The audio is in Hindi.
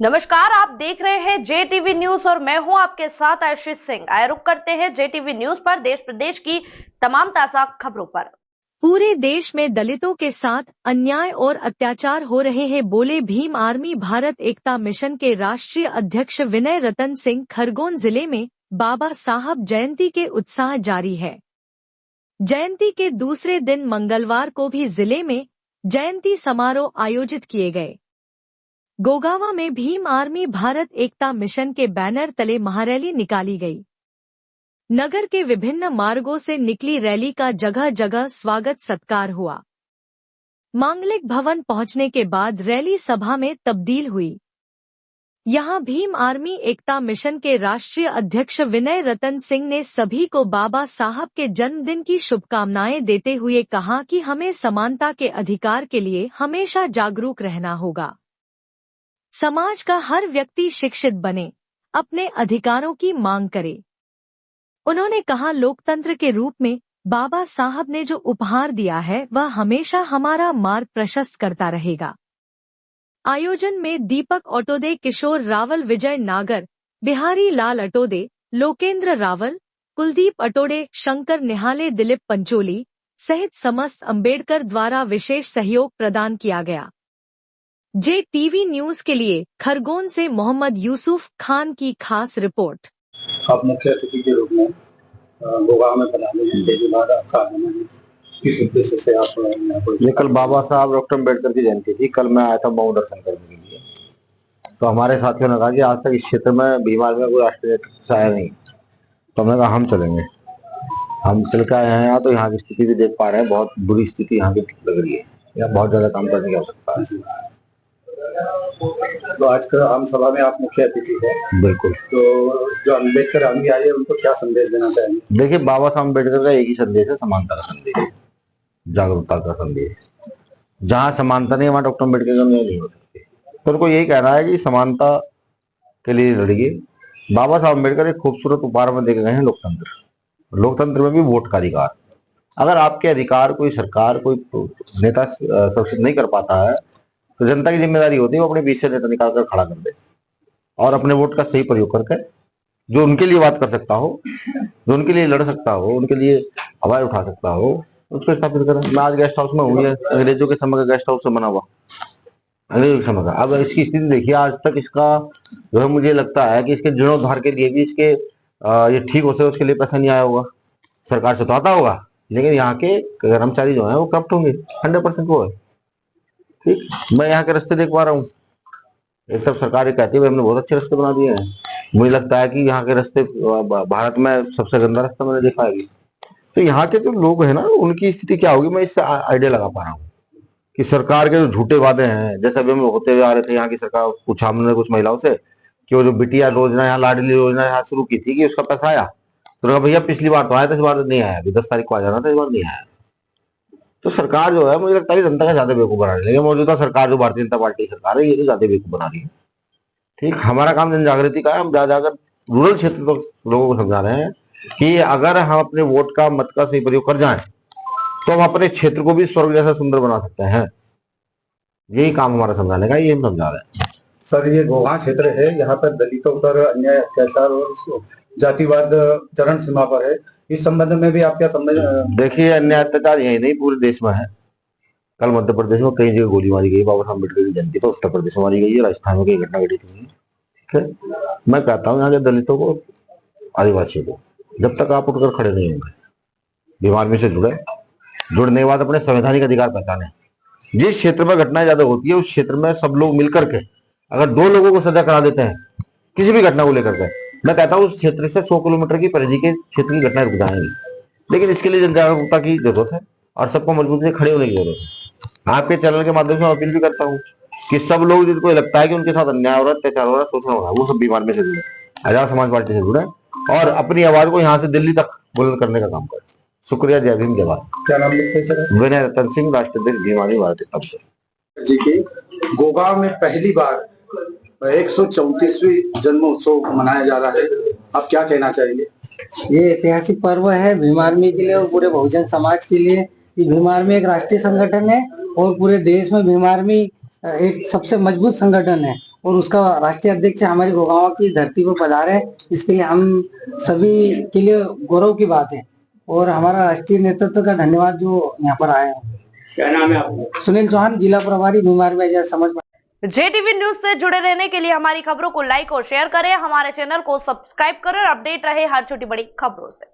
नमस्कार, आप देख रहे हैं जेटीवी न्यूज और मैं हूं आपके साथ आशीष सिंह। आइए रुक करते हैं जेटीवी न्यूज पर देश प्रदेश की तमाम ताजा खबरों पर। पूरे देश में दलितों के साथ अन्याय और अत्याचार हो रहे हैं, बोले भीम आर्मी भारत एकता मिशन के राष्ट्रीय अध्यक्ष विनय रतन सिंह। खरगोन जिले में बाबा साहब जयंती के उत्साह जारी है। जयंती के दूसरे दिन मंगलवार को भी जिले में जयंती समारोह आयोजित किए गए। गोगावा में भीम आर्मी भारत एकता मिशन के बैनर तले महारैली निकाली गई। नगर के विभिन्न मार्गों से निकली रैली का जगह जगह स्वागत सत्कार हुआ। मांगलिक भवन पहुंचने के बाद रैली सभा में तब्दील हुई। यहां भीम आर्मी एकता मिशन के राष्ट्रीय अध्यक्ष विनय रतन सिंह ने सभी को बाबा साहब के जन्मदिन की शुभकामनाएं देते हुए कहा कि हमें समानता के अधिकार के लिए हमेशा जागरूक रहना होगा। समाज का हर व्यक्ति शिक्षित बने, अपने अधिकारों की मांग करे। उन्होंने कहा, लोकतंत्र के रूप में बाबा साहब ने जो उपहार दिया है वह हमेशा हमारा मार्ग प्रशस्त करता रहेगा। आयोजन में दीपक अटोदे, किशोर रावल, विजय नागर, बिहारी लाल अटोदे, लोकेंद्र रावल, कुलदीप अटोडे, शंकर निहाले, दिलीप पंचोली सहित समस्त अंबेडकर द्वारा विशेष सहयोग प्रदान किया गया। जेटीवी न्यूज के लिए खरगोन से मोहम्मद यूसुफ खान की खास रिपोर्ट। आप मुख्य अतिथि के रूप में गोगांव में बनाने हैं, पहली बार आपका आगमन है, किस उद्देश्य से आप यहाँ पर? ये कल बाबा साहब डॉक्टर अम्बेडकर की जयंती थी। कल मैं आया था मऊ दर्शन करने के लिए। तो हमारे साथियों ने कहा कि आज तक इस क्षेत्र में बीमार में कोई राष्ट्रीय नेतृत्व आया नहीं, तो हमने कहा हम चलेंगे। हम चल के आए हैं यहाँ, तो यहाँ की स्थिति भी देख पा रहे हैं। बहुत बुरी स्थिति यहाँ की लग रही है। यहाँ बहुत ज्यादा काम करने की आवश्यकता है। तो आज का आम सभा में आप मुख्य अतिथि हैं। बिल्कुल। तो जो अम्बेडकर आर्मी आई है उनको क्या संदेश देना चाहेंगे? देखिए, बाबा साहब अम्बेडकर का एक ही संदेश है, समानता का संदेश, जागरूकता का संदेश। जहाँ समानता नहीं, वहाँ डॉक्टर अम्बेडकर का न्याय नहीं हो सकती। तो उनको यही कहना है कि समानता के लिए लड़िए। बाबा साहब अम्बेडकर एक खूबसूरत उपहार में देखे गए हैं लोकतंत्र। लोकतंत्र में भी वोट का अधिकार। अगर आपके अधिकार कोई सरकार, कोई नेता सुरक्षित नहीं कर पाता है, तो जनता की जिम्मेदारी होती है वो अपने बीच से नेता निकाल कर खड़ा कर दे और अपने वोट का सही प्रयोग करके जो उनके लिए बात कर सकता हो, जो उनके लिए लड़ सकता हो, उनके लिए आवाज उठा सकता हो, उसको स्थापित करें। मैं आज गेस्ट हाउस में हूँ, ये अंग्रेजों के समय का गेस्ट हाउस से बना हुआ, अंग्रेजों के समय का। अब इसकी स्थिति देखिए, आज तक इसका जो है मुझे लगता है कि इसके जीर्णोद्धार के लिए भी इसके ये ठीक हो सके उसके लिए पैसा नहीं आया होगा। सरकार से तो आता होगा, लेकिन यहाँ के कर्मचारी जो है वो करप्ट होंगे, 100% वो है। ठीक, मैं यहाँ के रास्ते देख पा रहा हूँ। एक तरफ सरकार ये कहती है हमने बहुत अच्छे रास्ते बना दिए हैं, मुझे लगता है कि यहाँ के रास्ते भारत में सबसे गंदा रास्ता मैंने देखा है। तो यहाँ के जो लोग हैं ना, उनकी स्थिति क्या होगी, मैं इससे आइडिया लगा पा रहा हूँ कि सरकार के जो झूठे वादे हैं, जैसे अभी हम होते हुए आ रहे थे यहाँ की सरकार, कुछ हमने कुछ महिलाओं से कि वो जो बिटिया योजना, यहाँ लाडली योजना यहाँ शुरू की थी कि उसका पैसा आया, तो भैया पिछली बार तो आया था, इस बार नहीं आया, अभी 10 तारीख को आ जाना था, इस बार नहीं आया। तो सरकार जो है मुझे लगता है कि जनता का ज्यादा बेवकूफ बना रही है। लेकिन मौजूदा सरकार जो भारतीय जनता पार्टी सरकार है, ये तो ज्यादा बेवकूफ बना रही है। ठीक, हमारा काम जन जागृति का है। हम जाकर रूरल क्षेत्र तक लोगों को समझा रहे हैं कि अगर हम अपने वोट का, मत का सही प्रयोग कर जाएं, तो हम अपने क्षेत्र को भी स्वर्ग जैसा सुंदर बना सकते हैं। यही काम हमारा समझाने का, ये हम समझा रहे हैं। सर, ये गोगांव क्षेत्र है, यहाँ पर दलितों पर अन्याय, अत्याचार और जातिवाद चरम सीमा पर है। इस संबंध में भी आप क्या समझ? देखिए, अन्याय अत्याचार यही नहीं, पूरे देश में है। कल मध्य प्रदेश में कई जगह गोली मारी गई बाबा साहब अम्बेडकर की जयंती पर, उत्तर प्रदेश में मारी गई है, राजस्थान में कई घटना घटित हुई है। ठीक है, मैं कहता हूँ यहाँ के दलितों को, आदिवासियों को, जब तक आप उठकर खड़े नहीं होंगे, भीम आर्मी से जुड़ने के बाद अपने संवैधानिक अधिकार पहचाने। जिस क्षेत्र में घटनाएं ज्यादा होती है, उस क्षेत्र में सब लोग मिलकर के अगर 2 लोगों को सजा करा देते हैं किसी भी घटना को लेकर के, मैं कहता हूँ उस क्षेत्र से 100 किलोमीटर की परिधि के क्षेत्र की घटनाएं रुक जाएंगी। लेकिन इसके लिए जन जागरूकता की जरूरत है और सबको मजबूती से खड़े होने की जरूरत है। आपके चैनल के माध्यम से मैं अपील भी करता हूँ कि सब लोग जिनको लगता है कि उनके साथ अन्याय हो रहा है, अत्याचार हो रहा है, शोषण हो रहा है, वो सब भीम आर्मी से जुड़े, आजाद समाज पार्टी से जुड़े और अपनी आवाज को यहाँ से दिल्ली तक बुलंद करने का काम करें। शुक्रिया। जय भीम, जय भारत। क्या नाम लिखते हैं सर? विनय रतन सिंह, राष्ट्रीय अध्यक्ष भीम आर्मी भारत एकता मिशन जी की गोगांव में पहली बार 134वीं जन्मोत्सव मनाया जा रहा है, आप क्या कहना चाहेंगे? ये ऐतिहासिक पर्व है भीम आर्मी के लिए और पूरे बहुजन समाज के लिए। भीम आर्मी एक राष्ट्रीय संगठन है और पूरे देश में भीम आर्मी एक सबसे मजबूत संगठन है और उसका राष्ट्रीय अध्यक्ष हमारे गोगांव की धरती पर पधारे है, इसके लिए हम सभी के लिए गौरव की बात है। और हमारा राष्ट्रीय नेतृत्व का धन्यवाद जो यहाँ पर आए हैं। क्या नाम है आपका? सुनील चौहान, जिला प्रभारी बीमार में समझ। JTV न्यूज से जुड़े रहने के लिए हमारी खबरों को लाइक और शेयर करें, हमारे चैनल को सब्सक्राइब करें और अपडेट रहे हर छोटी बड़ी खबरों से।